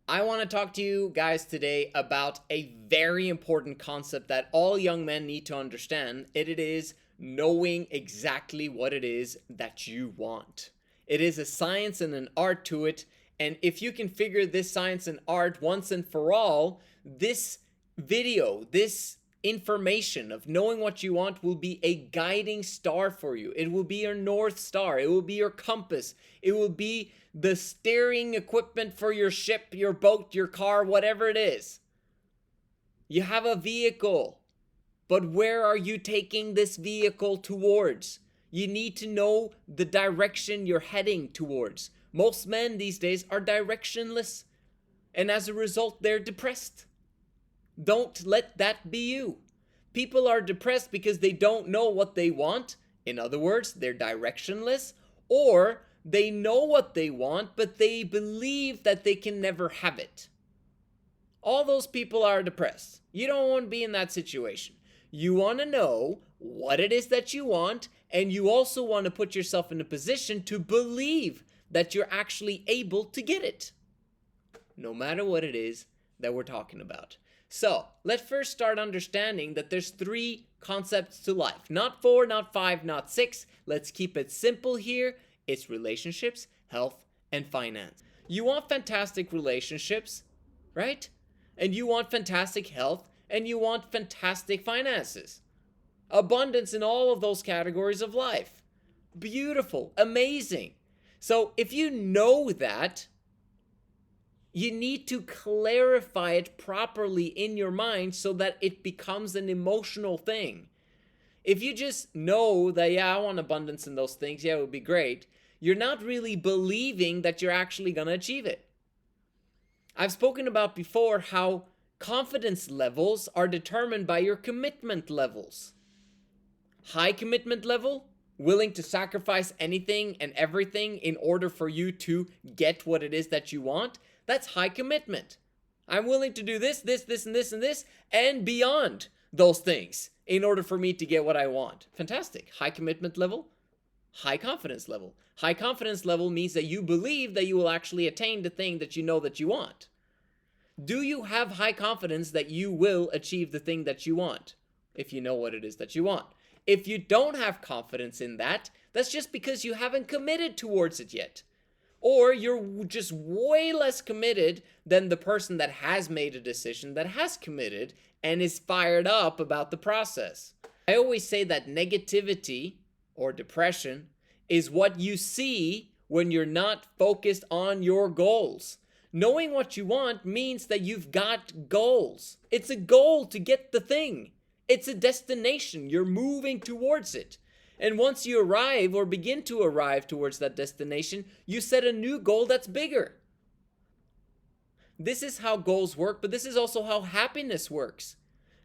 I want to talk to you guys today about a very important concept that all young men need to understand. It is knowing exactly what it is that you want. It is a science and an art to it. And if you can figure this science and art once and for all, this video, this information of knowing what you want will be a guiding star for you. It will be your North Star. It will be your compass. It will be the steering equipment for your ship, your boat, your car, whatever it is. You have a vehicle, but where are you taking this vehicle towards? You need to know the direction you're heading towards. Most men these days are directionless, and as a result, they're depressed. Don't let that be you. People are depressed because they don't know what they want. In other words, they're directionless, or they know what they want, but they believe that they can never have it. All those people are depressed. You don't want to be in that situation. You want to know what it is that you want, and you also want to put yourself in a position to believe that you're actually able to get it, no matter what it is that we're talking about. So let's first start understanding that there's 3 concepts to life. Not 4, not 5, not 6. Let's keep it simple here. It's relationships, health, and finance. You want fantastic relationships, right? And you want fantastic health, and you want fantastic finances. Abundance in all of those categories of life. Beautiful, amazing. So if you know that, you need to clarify it properly in your mind so that it becomes an emotional thing. If you just know that, yeah, I want abundance in those things, yeah, it would be great, you're not really believing that you're actually going to achieve it. I've spoken about before how confidence levels are determined by your commitment levels. High commitment level, willing to sacrifice anything and everything in order for you to get what it is that you want. That's high commitment. I'm willing to do this, this, this, and this, and this, and beyond those things in order for me to get what I want. Fantastic. High commitment level, high confidence level. High confidence level means that you believe that you will actually attain the thing that you know that you want. Do you have high confidence that you will achieve the thing that you want if you know what it is that you want? If you don't have confidence in that, that's just because you haven't committed towards it yet. Or you're just way less committed than the person that has made a decision, that has committed, and is fired up about the process. I always say that negativity or depression is what you see when you're not focused on your goals. Knowing what you want means that you've got goals. It's a goal to get the thing. It's a destination. You're moving towards it. And once you arrive or begin to arrive towards that destination, you set a new goal that's bigger. This is how goals work, but this is also how happiness works.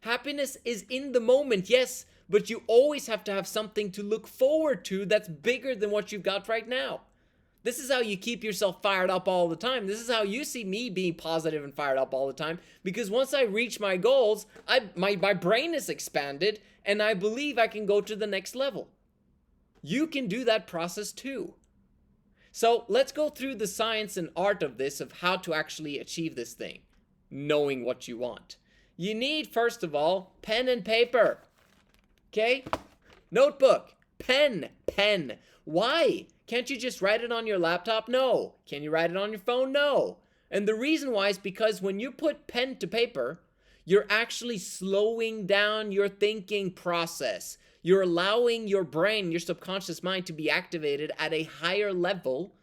Happiness is in the moment, yes, but you always have to have something to look forward to that's bigger than what you've got right now. This is how you keep yourself fired up all the time. This is how you see me being positive and fired up all the time. Because once I reach my goals, my brain is expanded and I believe I can go to the next level. You can do that process too. So let's go through the science and art of this, of how to actually achieve this thing. Knowing what you want. You need, first of all, pen and paper. Okay? Notebook. Pen. Why? Can't you just write it on your laptop? No. Can you write it on your phone? No. And the reason why is because when you put pen to paper, you're actually slowing down your thinking process. You're allowing your brain, your subconscious mind, to be activated at a higher level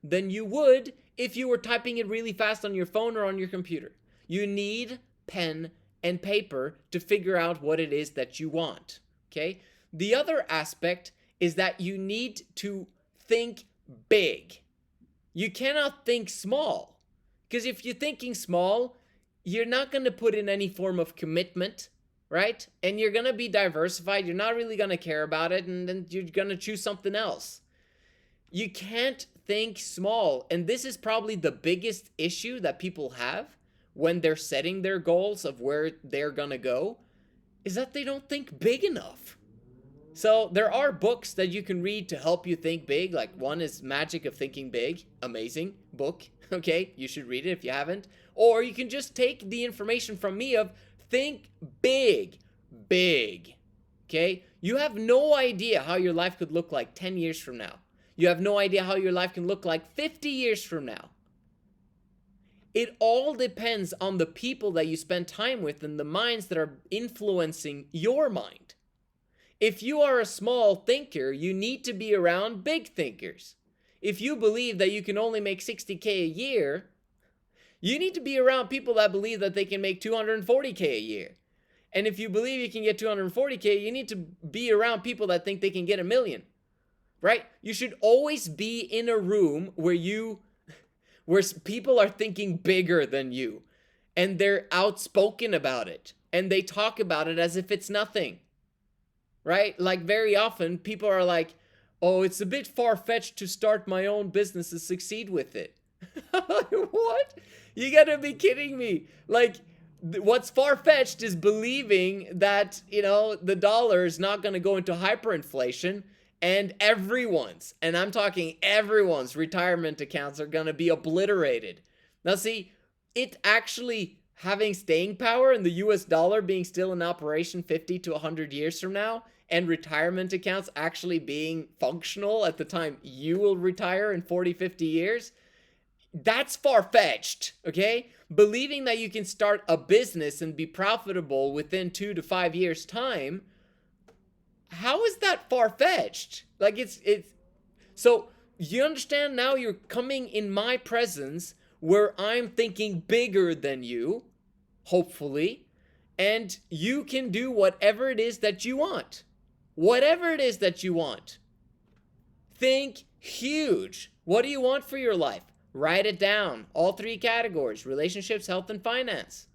than you would if you were typing it really fast on your phone or on your computer. You need pen and paper to figure out what it is that you want. Okay? The other aspect is that you need to think big. You cannot think small. Because if you're thinking small, you're not going to put in any form of commitment, right? And you're going to be diversified. You're not really going to care about it, and then you're going to choose something else. You can't think small. And this is probably the biggest issue that people have when they're setting their goals of where they're going to go, is that they don't think big enough. So there are books that you can read to help you think big. Like one is Magic of Thinking Big. Amazing book. Okay, you should read it if you haven't. Or you can just take the information from me of think big. Big. Okay? You have no idea how your life could look like 10 years from now. You have no idea how your life can look like 50 years from now. It all depends on the people that you spend time with and the minds that are influencing your mind. If you are a small thinker, you need to be around big thinkers. If you believe that you can only make 60K a year, you need to be around people that believe that they can make 240K a year. And if you believe you can get 240K, you need to be around people that think they can get 1 million. Right? You should always be in a room where people are thinking bigger than you and they're outspoken about it and they talk about it as if it's nothing. Right? Like very often people are like, oh, it's a bit far-fetched to start my own business and succeed with it. What? You gotta be kidding me. Like, what's far-fetched is believing that, the dollar is not gonna go into hyperinflation and and I'm talking everyone's retirement accounts are gonna be obliterated. Now see, it actually having staying power and the US dollar being still in operation 50 to 100 years from now, and retirement accounts actually being functional at the time you will retire in 40, 50 years, that's far-fetched, okay? Believing that you can start a business and be profitable within 2 to 5 years' time, how is that far-fetched? Like it's so you understand now you're coming in my presence where I'm thinking bigger than you, hopefully, and you can do whatever it is that you want. Whatever it is that you want. Think huge. What do you want for your life? Write it down. All 3 categories: relationships, health, and finance.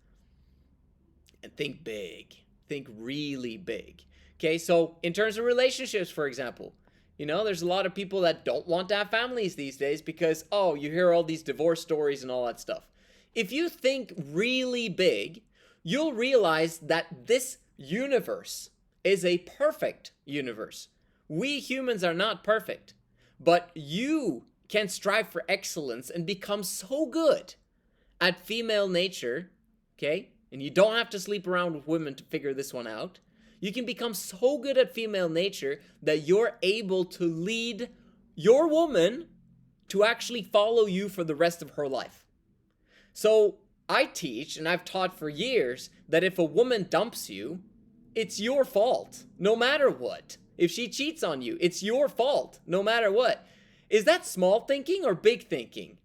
And think big. Think really big. Okay, so in terms of relationships, for example, there's a lot of people that don't want to have families these days because, you hear all these divorce stories and all that stuff. If you think really big, you'll realize that this universe is a perfect universe. We humans are not perfect, but you can strive for excellence and become so good at female nature, okay? And you don't have to sleep around with women to figure this one out. You can become so good at female nature that you're able to lead your woman to actually follow you for the rest of her life. So I teach, and I've taught for years, that if a woman dumps you, it's your fault, no matter what. If she cheats on you, it's your fault, no matter what. Is that small thinking or big thinking?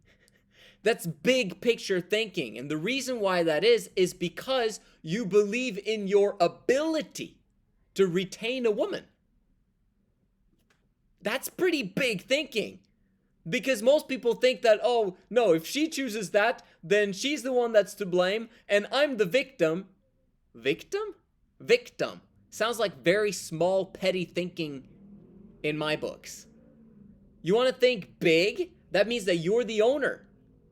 That's big picture thinking. And the reason why that is because you believe in your ability to retain a woman. That's pretty big thinking. Because most people think that, oh, no, if she chooses that, then she's the one that's to blame, and I'm the victim. Victim? Victim. Sounds like very small, petty thinking in my books. You want to think big? That means that you're the owner.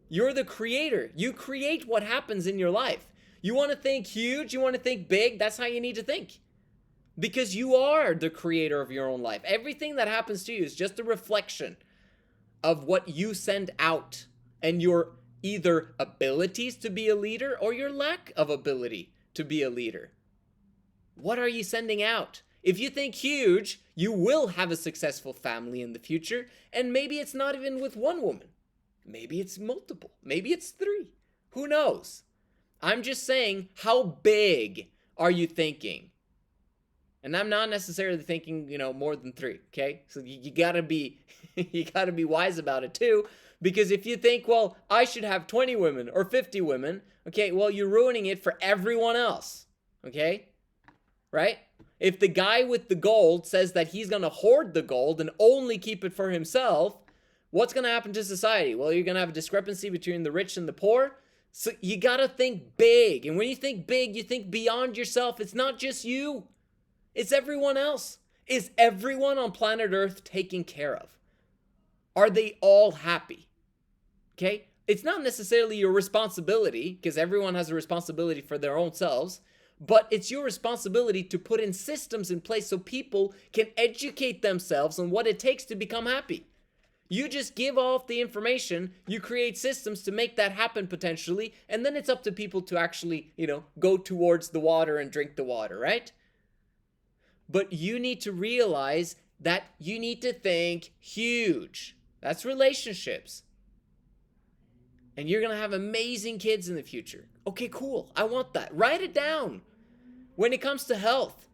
You're the creator. You create what happens in your life. You want to think huge? You want to think big? That's how you need to think. Because you are the creator of your own life. Everything that happens to you is just a reflection of what you send out and your either abilities to be a leader or your lack of ability to be a leader. What are you sending out? If you think huge, you will have a successful family in the future, and maybe it's not even with one woman. Maybe it's multiple. Maybe it's 3. Who knows? I'm just saying, how big are you thinking? And I'm not necessarily thinking, more than 3, okay? So you gotta be, you gotta be wise about it too, because if you think, well, I should have 20 women or 50 women, okay, well, you're ruining it for everyone else, okay? Right? If the guy with the gold says that he's gonna hoard the gold and only keep it for himself, what's gonna happen to society? Well, you're gonna have a discrepancy between the rich and the poor. So you gotta think big. And when you think big, you think beyond yourself. It's not just you. It's everyone else. Is everyone on planet Earth taken care of? Are they all happy? Okay? It's not necessarily your responsibility, because everyone has a responsibility for their own selves, but it's your responsibility to put in systems in place so people can educate themselves on what it takes to become happy. You just give off the information, you create systems to make that happen potentially, and then it's up to people to actually, go towards the water and drink the water, right? But you need to realize that you need to think huge. That's relationships. And you're going to have amazing kids in the future. Okay, cool. I want that. Write it down. When it comes to health,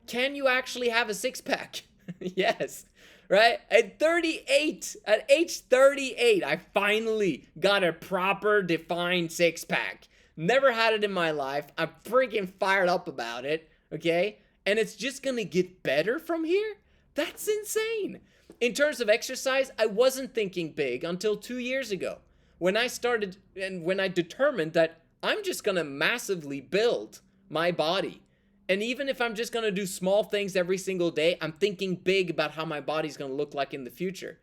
can you actually have a six-pack? Yes, right? At age 38, I finally got a proper defined six-pack. Never had it in my life. I'm freaking fired up about it, okay? And it's just going to get better from here? That's insane. In terms of exercise, I wasn't thinking big until 2 years ago. When I started and when I determined that I'm just going to massively build my body. And even if I'm just going to do small things every single day, I'm thinking big about how my body's going to look like in the future,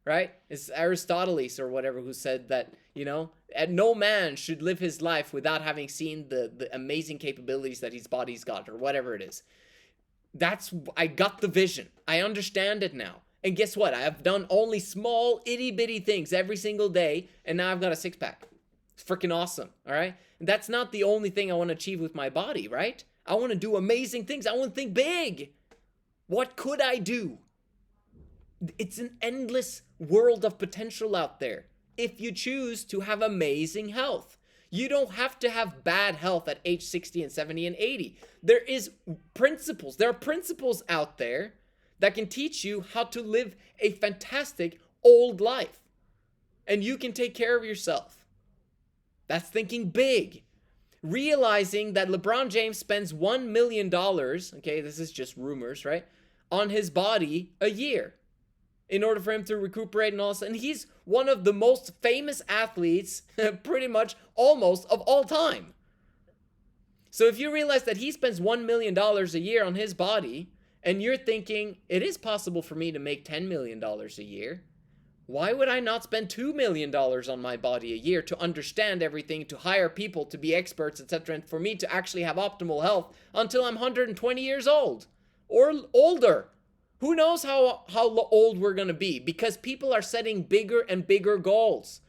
right? It's Aristoteles or whatever who said that, no man should live his life without having seen the amazing capabilities that his body's got or whatever it is. I got the vision. I understand it now. And guess what? I have done only small itty bitty things every single day. And now I've got a six pack. It's freaking awesome. All right. And that's not the only thing I want to achieve with my body, right? I want to do amazing things. I want to think big. What could I do? It's an endless world of potential out there. If you choose to have amazing health. You don't have to have bad health at age 60 and 70 and 80. There are principles out there that can teach you how to live a fantastic old life. And you can take care of yourself. That's thinking big. Realizing that LeBron James spends $1 million, okay, this is just rumors, right, on his body a year in order for him to recuperate and all this. And he's one of the most famous athletes, pretty much almost of all time. So if you realize that he spends $1 million a year on his body, and you're thinking, it is possible for me to make $10 million a year, why would I not spend $2 million on my body a year to understand everything, to hire people, to be experts, etc., and for me to actually have optimal health until I'm 120 years old or older? Who knows how old we're going to be, because people are setting bigger and bigger goals.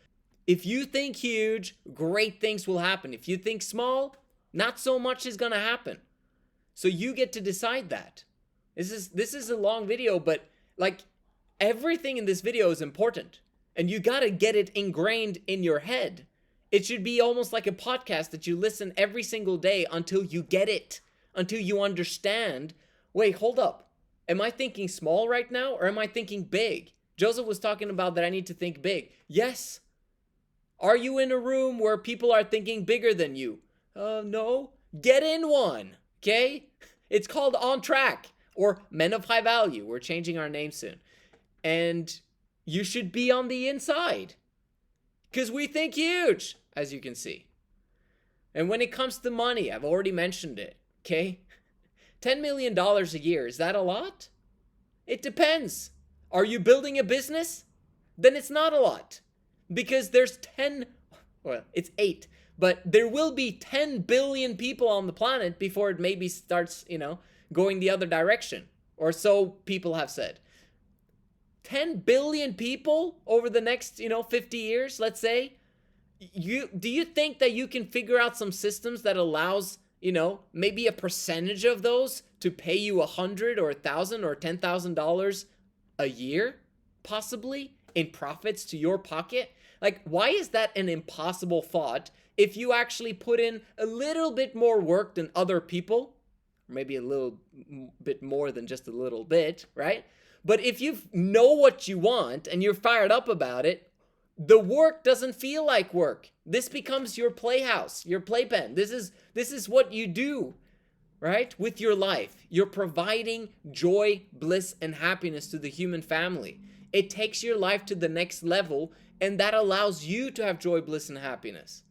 If you think huge, great things will happen. If you think small, not so much is going to happen. So you get to decide that. This is a long video, but everything in this video is important, and you got to get it ingrained in your head. It should be almost like a podcast that you listen every single day until you get it, until you understand, wait, hold up. Am I thinking small right now, or am I thinking big? Joseph was talking about that I need to think big. Yes. Are you in a room where people are thinking bigger than you? No. Get in one, okay? It's called On Track or Men of High Value. We're changing our name soon. And you should be on the inside because we think huge, as you can see. And when it comes to money, I've already mentioned it, okay? $10 million a year, is that a lot? It depends. Are you building a business? Then it's not a lot, because there's it's 8, but there will be 10 billion people on the planet before it maybe starts, going the other direction, or so people have said. 10 billion people over the next, 50 years, let's say. Do you think that you can figure out some systems that allows, maybe a percentage of those to pay you $100 or $1,000 or $10,000 a year, possibly, in profits to your pocket? Why is that an impossible thought if you actually put in a little bit more work than other people? Or maybe a little bit more than just a little bit, right? But if you know what you want and you're fired up about it, the work doesn't feel like work. This becomes your playhouse, your playpen. This is what you do, right? With your life. You're providing joy, bliss, and happiness to the human family. It takes your life to the next level, and that allows you to have joy, bliss, and happiness.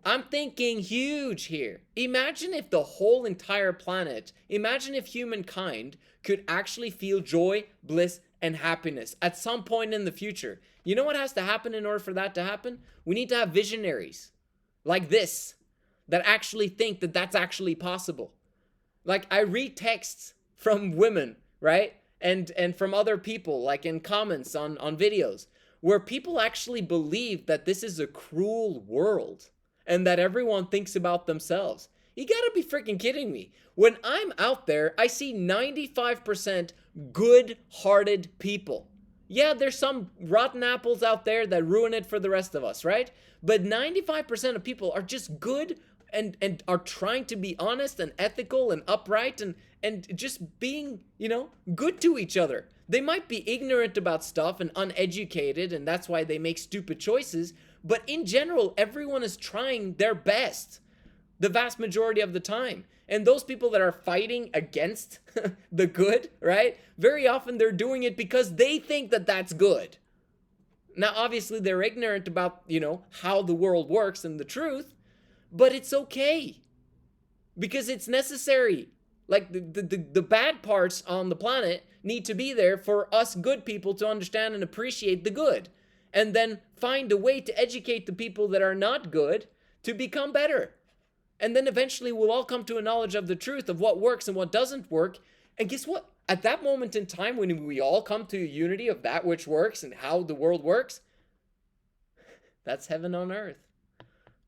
I'm thinking huge here. Imagine if the whole entire planet, imagine if humankind could actually feel joy, bliss, and happiness at some point in the future. You know what has to happen in order for that to happen? We need to have visionaries like this that actually think that that's actually possible. Like, I read texts from women, right? And from other people, like in comments on videos, where people actually believe that this is a cruel world and that everyone thinks about themselves. You gotta be freaking kidding me. When I'm out there, I see 95% good-hearted people. Yeah, there's some rotten apples out there that ruin it for the rest of us, right? But 95% of people are just good and are trying to be honest and ethical and upright and just being, good to each other. They might be ignorant about stuff and uneducated, and that's why they make stupid choices, but in general, everyone is trying their best the vast majority of the time. And those people that are fighting against the good, right? Very often they're doing it because they think that that's good. Now, obviously, they're ignorant about, how the world works and the truth, but it's okay because it's necessary. Like, the bad parts on the planet need to be there for us good people to understand and appreciate the good, and then find a way to educate the people that are not good to become better. And then eventually we'll all come to a knowledge of the truth of what works and what doesn't work. And guess what? At that moment in time, when we all come to a unity of that which works and how the world works, that's heaven on earth,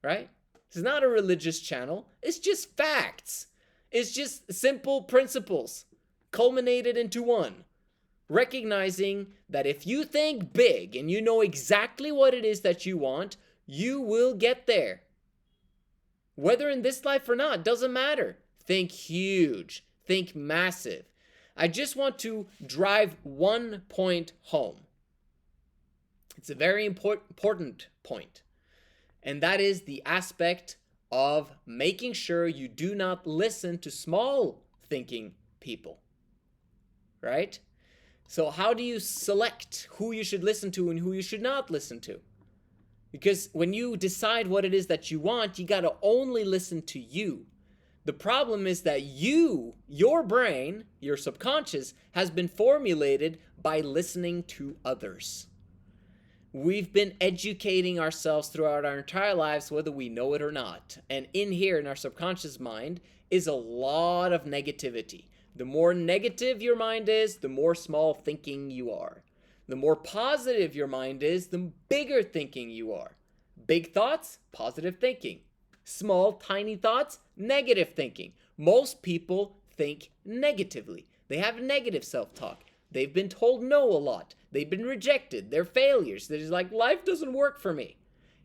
right? It's not a religious channel. It's just facts. It's just simple principles culminated into one. Recognizing that if you think big and you know exactly what it is that you want, you will get there. Whether in this life or not, doesn't matter. Think huge. Think massive. I just want to drive one point home. It's a very important point. And that is the aspect of making sure you do not listen to small thinking people. Right? So how do you select who you should listen to and who you should not listen to? Because when you decide what it is that you want, you got to only listen to you. The problem is that your brain, your subconscious, has been formulated by listening to others. We've been educating ourselves throughout our entire lives, whether we know it or not. And in here, in our subconscious mind, is a lot of negativity. The more negative your mind is, the more small thinking you are. The more positive your mind is, the bigger thinking you are. Big thoughts, positive thinking. Small, tiny thoughts, negative thinking. Most people think negatively. They have negative self-talk. They've been told no a lot. They've been rejected. They're failures. They're just like, life doesn't work for me.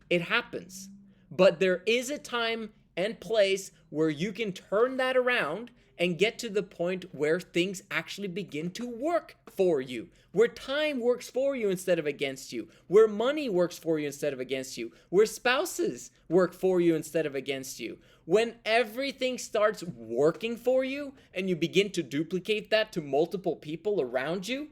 It happens. But there is a time and place where you can turn that around and get to the point where things actually begin to work for you, where time works for you instead of against you, where money works for you instead of against you, where spouses work for you instead of against you. When everything starts working for you and you begin to duplicate that to multiple people around you,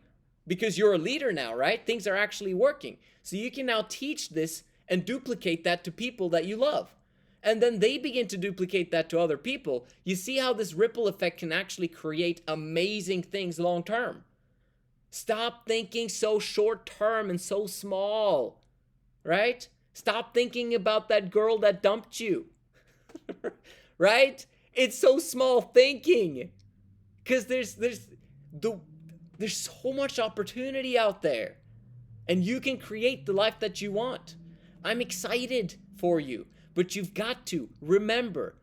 because you're a leader now, right? Things are actually working. So you can now teach this and duplicate that to people that you love. And then they begin to duplicate that to other people. You see how this ripple effect can actually create amazing things long term. Stop thinking so short term and so small, right? Stop thinking about that girl that dumped you, right? It's so small thinking because there's so much opportunity out there and you can create the life that you want. I'm excited for you. But you've got to remember,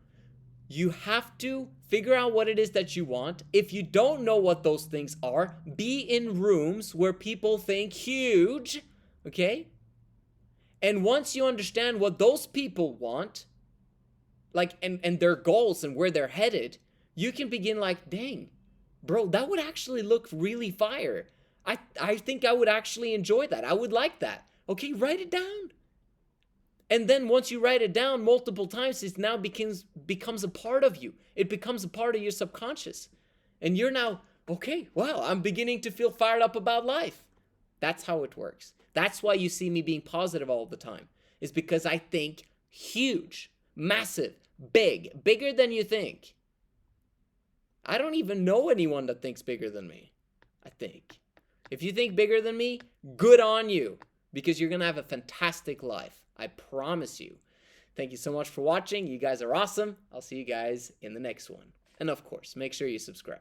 you have to figure out what it is that you want. If you don't know what those things are, be in rooms where people think huge, okay? And once you understand what those people want, like, and their goals and where they're headed, you can begin like, dang, bro, that would actually look really fire. I think I would actually enjoy that. I would like that. Okay, write it down. And then once you write it down multiple times, it now becomes a part of you. It becomes a part of your subconscious. And you're now, okay, wow, I'm beginning to feel fired up about life. That's how it works. That's why you see me being positive all the time. Is because I think huge, massive, bigger than you think. I don't even know anyone that thinks bigger than me, I think. If you think bigger than me, good on you. Because you're going to have a fantastic life. I promise you. Thank you so much for watching. You guys are awesome. I'll see you guys in the next one. And of course, make sure you subscribe.